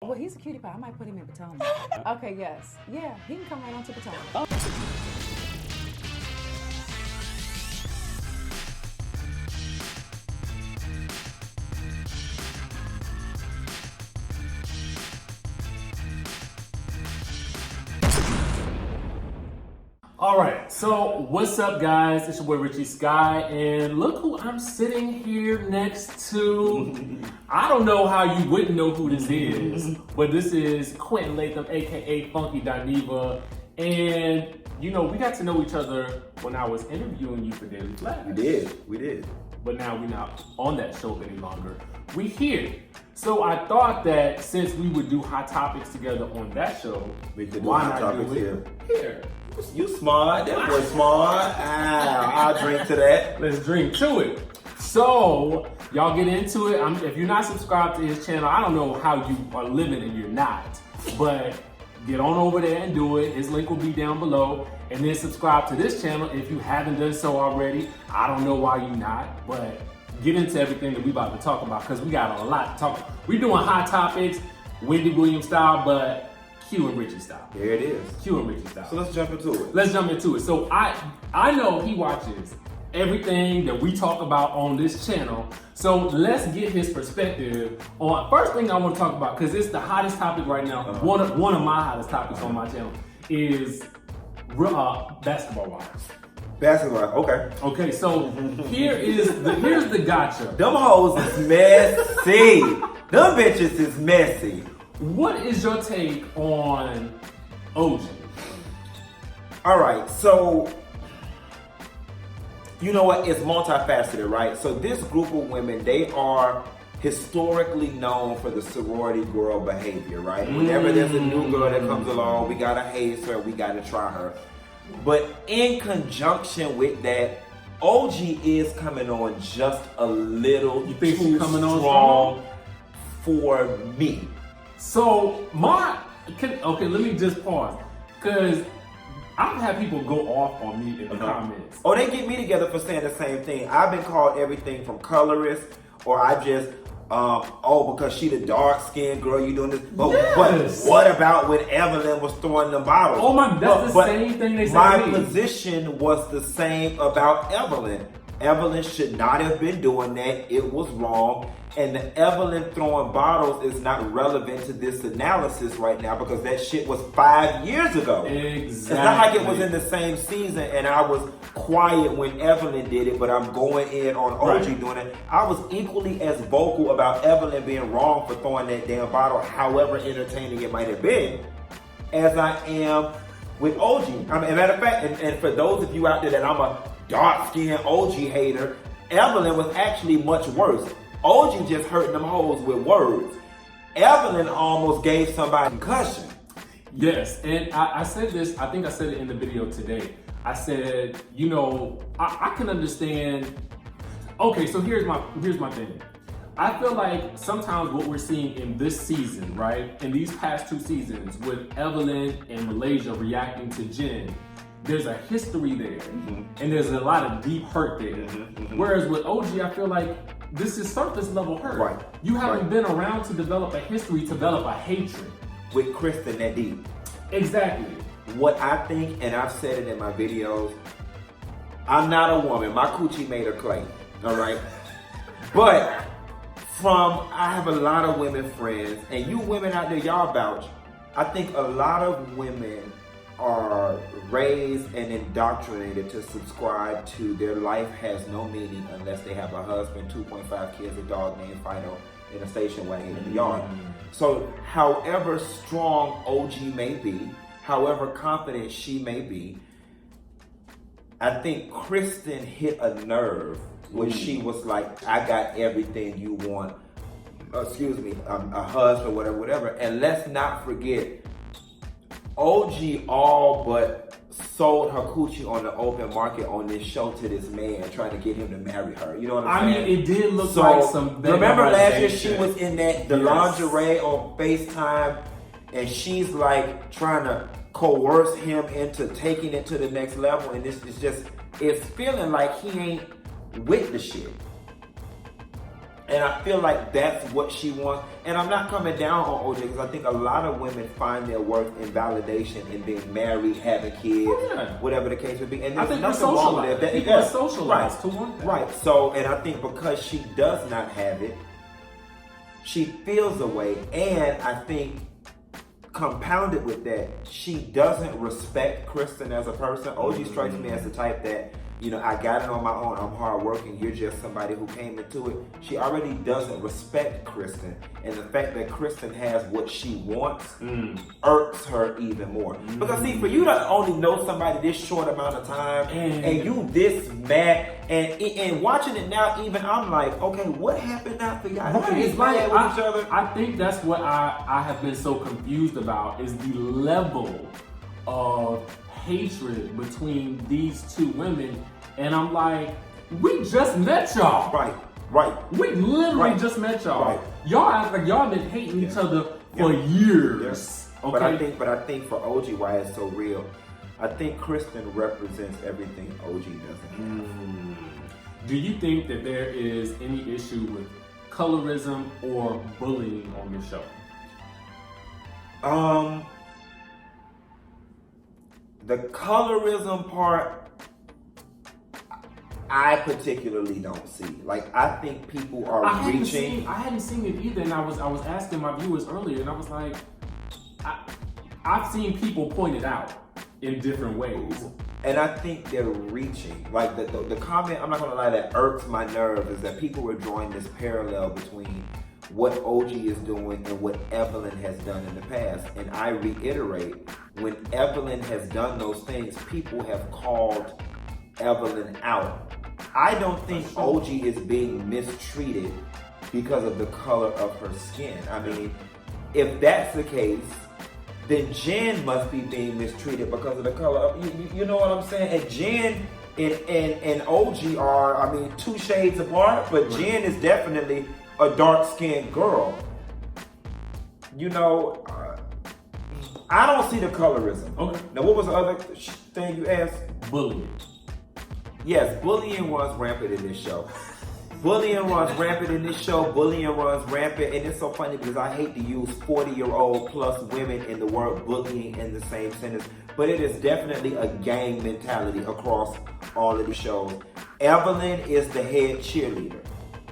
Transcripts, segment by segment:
Well, he's a cutie pie. I might put him in Potomac. Okay, yes. Yeah, he can come right on to Potomac. All right, so what's up, guys? It's your boy Richie Sky, and look who I'm sitting here next to. I don't know how you wouldn't know who this is, but this is Quentin Latham, aka Funky Dineva, and you know we got to know each other when I was interviewing you for Daily Flash. We did. But now we're not on that show any longer. We here. So I thought that since we would do Hot Topics together on that show, We could do why Hot not do Topics it here? You smart, that boy smart. I'll drink to that. Let's drink to it. So, y'all get into it. If you're not subscribed to his channel, I don't know how you are living and you're not. But get on over there and do it. His link will be down below. And then subscribe to this channel if you haven't done so already. I don't know why you're not, but get into everything that we about to talk about because we got a lot to talk about. We're doing Hot Topics, Wendy Williams style, but Q and Richie style. There it is. Q and Richie style. So let's jump into it. Let's jump into it. So I know he watches everything that we talk about on this channel. So let's get his perspective on first thing I want to talk about because it's the hottest topic right now. One of my hottest topics on my channel is basketball wives. Basketball, okay. Okay, so here's the gotcha. Them hoes is messy. Them bitches is messy. What is your take on OG? All right, so you know what? It's multifaceted, right? So this group of women, they are historically known for the sorority girl behavior, right? Whenever there's a new girl that comes along, we gotta haze her, we gotta try her. But in conjunction with that, OG is coming on just a little too coming on strong for me. So okay, let me just pause because I've had people go off on me in the comments. Oh, they get me together for saying the same thing. I've been called everything from colorist, or I just because she the dark skinned girl, you doing this. But what about when Evelyn was throwing the bottles? Oh my, that's the same thing they said. My position was the same about Evelyn. Evelyn should not have been doing that. It was wrong. And the Evelyn throwing bottles is not relevant to this analysis right now because that shit was 5 years ago. Exactly. It's not like it was in the same season and I was quiet when Evelyn did it, but I'm going in on OG doing it. I was equally as vocal about Evelyn being wrong for throwing that damn bottle, however entertaining it might have been, as I am with OG. I mean, as a matter of fact, and for those of you out there that I'm a dark-skinned OG hater, Evelyn was actually much worse. OG just hurt them hoes with words. Evelyn almost gave somebody a concussion. Yes, and I said this, I think I said it in the video today. I said, you know, I can understand. Okay, so here's my thing. I feel like sometimes what we're seeing in this season, right, in these past 2 seasons with Evelyn and Malaysia reacting to Jen, there's a history there, and there's a lot of deep hurt there. Whereas with OG, I feel like this is surface level hurt. Right. You haven't been around to develop a history, to develop a hatred. With Kristen that deep. Exactly. What I think, and I've said it in my videos, I'm not a woman. My coochie made of clay, all right? But I have a lot of women friends, and you women out there, y'all vouch. I think a lot of women are raised and indoctrinated to subscribe to their life has no meaning unless they have a husband, 2.5 kids, a dog named Fido, in a station wagon in the yard. So however strong OG may be, however confident she may be, I think Kristen hit a nerve when she was like, I got everything you want, a husband, whatever. And let's not forget, OG all but sold her coochie on the open market on this show to this man, trying to get him to marry her. You know what I'm saying? I mean, it did look like some. Remember last year she was in the lingerie on FaceTime, and she's like trying to coerce him into taking it to the next level, and it's feeling like he ain't with the shit. And I feel like that's what she wants. And I'm not coming down on OJ because I think a lot of women find their worth in validation in being married, having kids, whatever the case would be. And there's nothing wrong with that. People are socialized to want that. Right. So, and I think because she does not have it, she feels a way. And I think compounded with that, she doesn't respect Kristen as a person. OG strikes me as the type that, you know, I got it on my own. I'm hardworking. You're just somebody who came into it. She already doesn't respect Kristen. And the fact that Kristen has what she wants irks her even more. Because see, for you to only know somebody this short amount of time and you this mad and watching it now, even I'm like, okay, what happened after y'all? It's like with each other? I think that's what I have been so confused about is the level of hatred between these two women, and I'm like, we just met y'all. Right. We literally just met y'all. Right. Y'all act like y'all been hating each other for years. Yes. Okay. But I think for OG, why it's so real, I think Kristen represents everything OG doesn't. Do you think that there is any issue with colorism or bullying on the show? The colorism part, I particularly don't see. Like, I think people are reaching. I hadn't seen it either, and I was asking my viewers earlier, and I was like, I've seen people point it out in different ways. And I think they're reaching. Like, the comment, I'm not gonna lie, that irks my nerve is that people are drawing this parallel between what OG is doing and what Evelyn has done in the past. And I reiterate, when Evelyn has done those things, people have called Evelyn out. I don't think OG is being mistreated because of the color of her skin. I mean, if that's the case, then Jen must be being mistreated because of the color of, you know what I'm saying? And Jen and OG are, I mean, 2 shades apart, but Jen is definitely a dark-skinned girl. You know, I don't see the colorism. Okay. Now, what was the other thing you asked? Bullying. Yes, bullying runs rampant in this show. Bullying runs rampant, and it's so funny because I hate to use 40-year-old plus women in the word bullying in the same sentence, but it is definitely a gang mentality across all of the shows. Evelyn is the head cheerleader.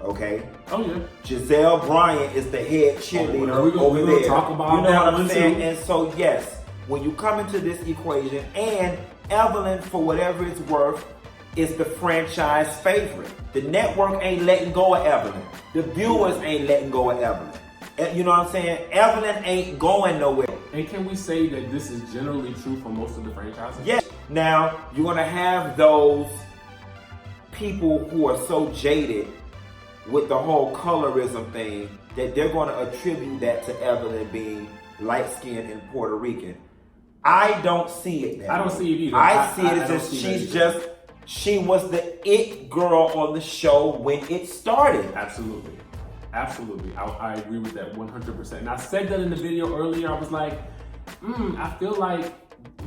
Okay. Oh yeah. Giselle Bryant is the head cheerleader over there. Talk about you know that what I'm saying? And so yes, when you come into this equation, and Evelyn, for whatever it's worth, is the franchise favorite. The network ain't letting go of Evelyn. The viewers ain't letting go of Evelyn. You know what I'm saying? Evelyn ain't going nowhere. And can we say that this is generally true for most of the franchises? Yes. Now, you're gonna have those people who are so jaded with the whole colorism thing that they're going to attribute that to Evelyn being light-skinned and Puerto Rican. I don't see it that I don't way. see it either. I see it as just she was the it girl on the show when it started. Absolutely. I agree with that 100%. And I said that in the video earlier. I was like, I feel like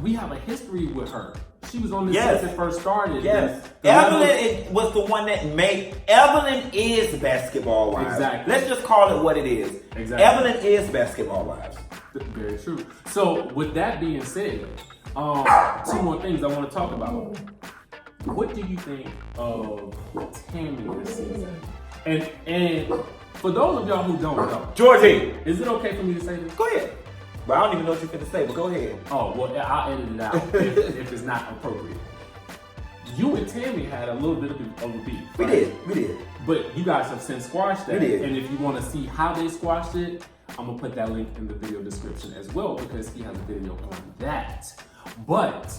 we have a history with her. She was on this since it first started. Yes. Evelyn was the one that made... Evelyn is Basketball Wives. Exactly. Let's just call it what it is. Exactly. Evelyn is Basketball Wives. Very true. So, with that being said, 2 more things I want to talk about. What do you think of Tami this season? And for those of y'all who don't know... Georgie! Is it okay for me to say this? Go ahead. But I don't even know what you're going to say, but go ahead. Oh, well, I'll edit it out if it's not appropriate. You and Tami had a little bit of a beef. We did. But you guys have since squashed that. We did. And if you want to see how they squashed it, I'm going to put that link in the video description as well because he has a video on that. But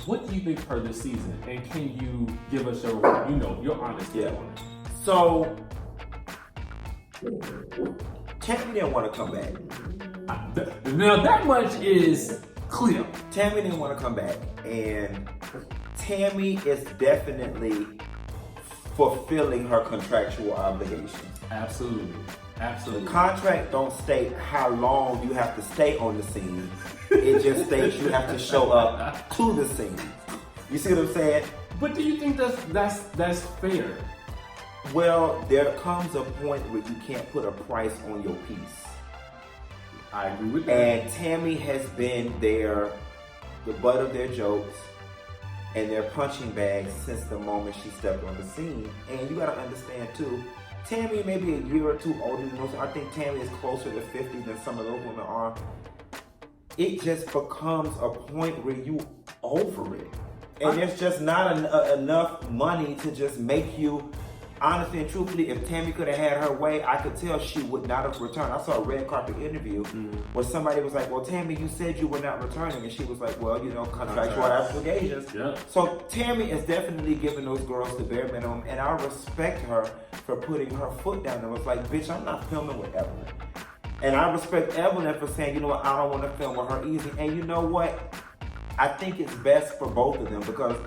what do you think for this season? And can you give us your honest take on it? So, Tami didn't want to come back. Now that much is clear. Tami didn't want to come back, and Tami is definitely fulfilling her contractual obligations. Absolutely. The contract don't state how long you have to stay on the scene. It just states you have to show up to the scene. You see what I'm saying? But do you think that's fair? Well, there comes a point where you can't put a price on your piece. I agree with that. And Tami has been the butt of their jokes and their punching bags since the moment she stepped on the scene. And you gotta understand too, Tami may be a year or two older than most. I think Tami is closer to 50 than some of those women are. It just becomes a point where you over it. And there's just not enough money to just make you. Honestly and truthfully, if Tami could have had her way, I could tell she would not have returned. I saw a red carpet interview where somebody was like, well, Tami, you said you were not returning. And she was like, well, contractual obligations. Yeah. So Tami is definitely giving those girls the bare minimum. And I respect her for putting her foot down and was like, bitch, I'm not filming with Evelyn. And I respect Evelyn for saying, you know what, I don't want to film with her easy. And you know what? I think it's best for both of them because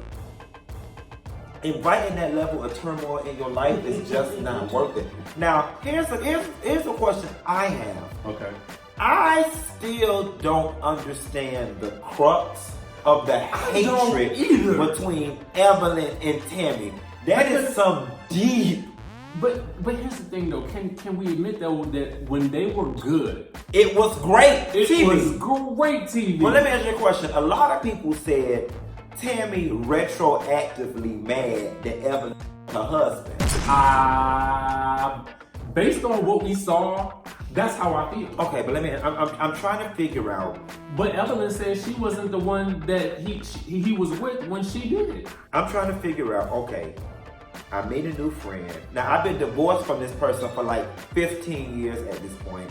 inviting that level of turmoil in your life is just not worth it. Now, here's a question I have. Okay. I still don't understand the crux of the hatred between Evelyn and Tami. That is some deep. But here's the thing though. Can we admit though that when they were good, it was great TV. It was great TV. Well, let me ask you a question. A lot of people said Tami retroactively mad that Evelyn her husband. Based on what we saw, that's how I feel. Okay, but I'm trying to figure out. But Evelyn said she wasn't the one that he was with when she did it. I'm trying to figure out, okay, I made a new friend. Now, I've been divorced from this person for like 15 years at this point.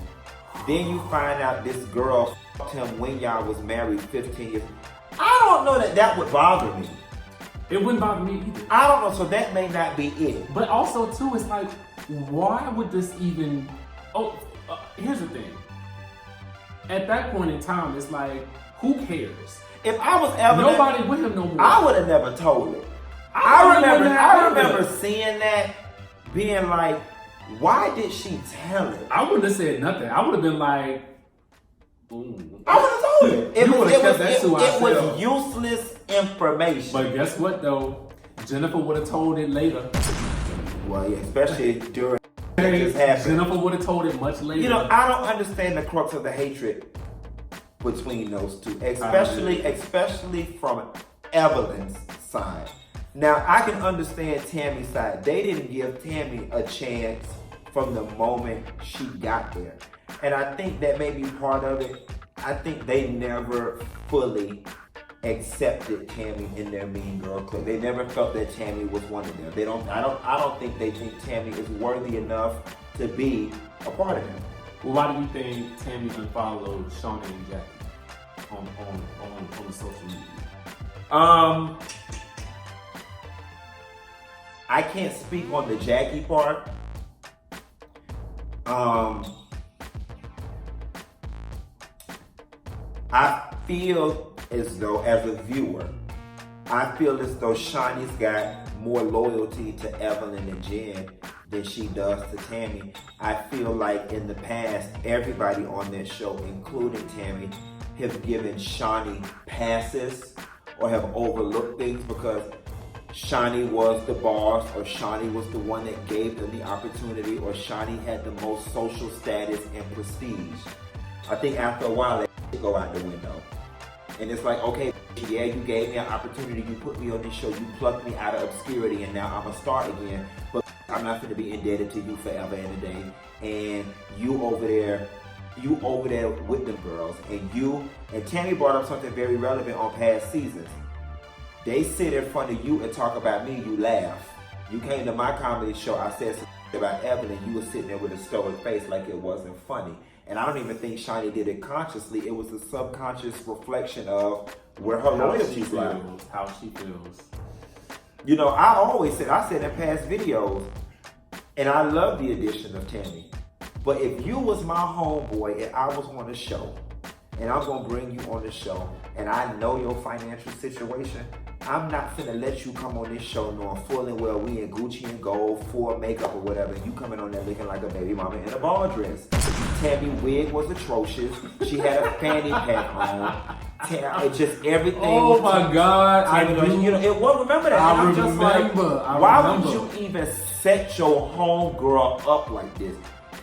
Then you find out this girl f***ed him when y'all was married 15 years. I don't know that would bother me. It wouldn't bother me either. I don't know, so that may not be it. But also, too, it's like, why would this even... here's the thing. At that point in time, it's like, who cares? If I was Evelyn... Nobody with him no more. I would have never told it. I remember seeing that, being like, why did she tell it? I wouldn't have said nothing. I would have been like... I would have told it. It was useless information. But guess what though? Jennifer would have told it later. Well, yeah, especially during Jennifer would have told it much later. You know, I don't understand the crux of the hatred between those two, especially from Evelyn's side. Now, I can understand Tami's side. They didn't give Tami a chance from the moment she got there. And I think that may be part of it. I think they never fully accepted Tami in their Mean Girl clique. They never felt that Tami was one of them. I don't think they think Tami is worthy enough to be a part of them. Well, why do you think Tami unfollowed Shaunie and Jackie on the social media? I can't speak on the Jackie part. I feel as though, as a viewer, I feel as though Shaunie's got more loyalty to Evelyn and Jen than she does to Tami. I feel like in the past, everybody on this show, including Tami, have given Shaunie passes or have overlooked things because Shaunie was the boss, or Shaunie was the one that gave them the opportunity, or Shaunie had the most social status and prestige. I think after a while, that go out the window. And it's like, okay, yeah, you gave me an opportunity, you put me on this show, you plucked me out of obscurity, and now I'm a star again, but I'm not going to be indebted to you forever and a day. And you over there with them girls, and Tami brought up something very relevant on past seasons. They sit in front of you and talk about me, you laugh. You came to my comedy show, I said something about Evelyn, you were sitting there with a stoic face like it wasn't funny. And I don't even think Shaunie did it consciously. It was a subconscious reflection of where her loyalties lie. How she feels. You know, I said in past videos, and I love the addition of Tami. But if you was my homeboy and I was on the show, and I'm gonna bring you on the show, and I know your financial situation, I'm not finna let you come on this show knowing full and well we in Gucci and gold, full makeup or whatever, and you coming on there looking like a baby mama in a ball dress. Tami wig was atrocious. She had a fanny pack on. It's just everything. Oh my God! Remember that. I I'm just like, why would you even set your homegirl up like this?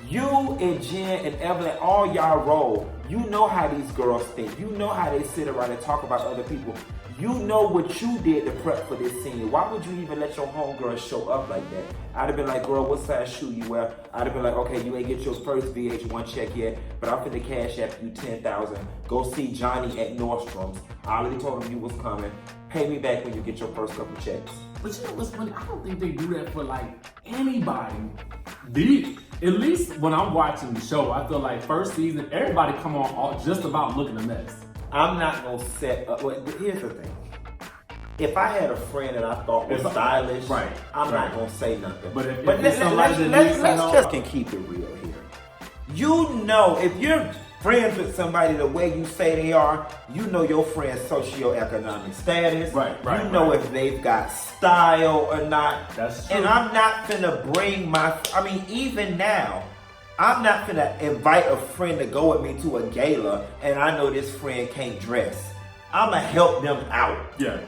You and Jen and Evelyn, all y'all roll. You know how these girls think. You know how they sit around and talk about other people. You know what you did to prep for this scene. Why would you even let your homegirl show up like that? I'd have been like, girl, what size shoe you wear? I'd have been like, okay, you ain't get your first VH1 check yet, but I'm finna cash app you $10,000. Go see Johnny at Nordstrom's. I already told him you was coming. Pay me back when you get your first couple checks. But you know what's funny? I don't think they do that for like anybody. At least when I'm watching the show, I feel like first season, everybody come on just about looking a mess. I'm not gonna set up. Well, here's the thing. If I had a friend that I thought was stylish, I'm not gonna say nothing. But let's just keep it real here. You know, if you're friends with somebody the way you say they are, you know your friend's socioeconomic status. You know if they've got style or not. That's true. And I'm not finna bring even now, I'm not gonna invite a friend to go with me to a gala and I know this friend can't dress. I'ma help them out. Yeah.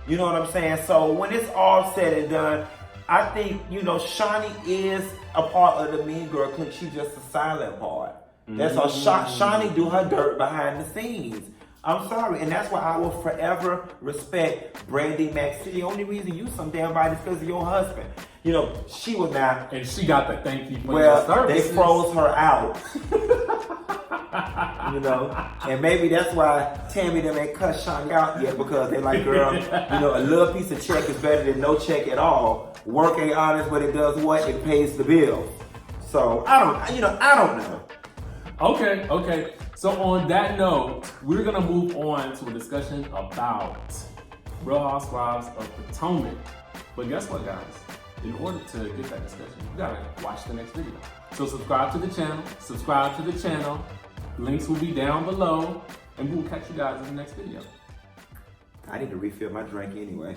You know what I'm saying? So when it's all said and done, I think, Shaunie is a part of the Mean Girl clique. She's just a silent part. That's how Shaunie do her dirt behind the scenes. I'm sorry, and that's why I will forever respect Brandy Max. The only reason you some damn body is because of your husband. She was not. And she got the thank you for your services. They froze her out. And maybe that's why Tami them ain't cut Shaunie out yet, because they like, girl, a little piece of check is better than no check at all. Work ain't honest, but it does what? It pays the bill. So I don't know. Okay. So on that note, we're gonna move on to a discussion about Real Housewives of Potomac. But guess what, guys? In order to get that discussion, you gotta watch the next video. So subscribe to the channel. Links will be down below, and we will catch you guys in the next video. I need to refill my drink anyway.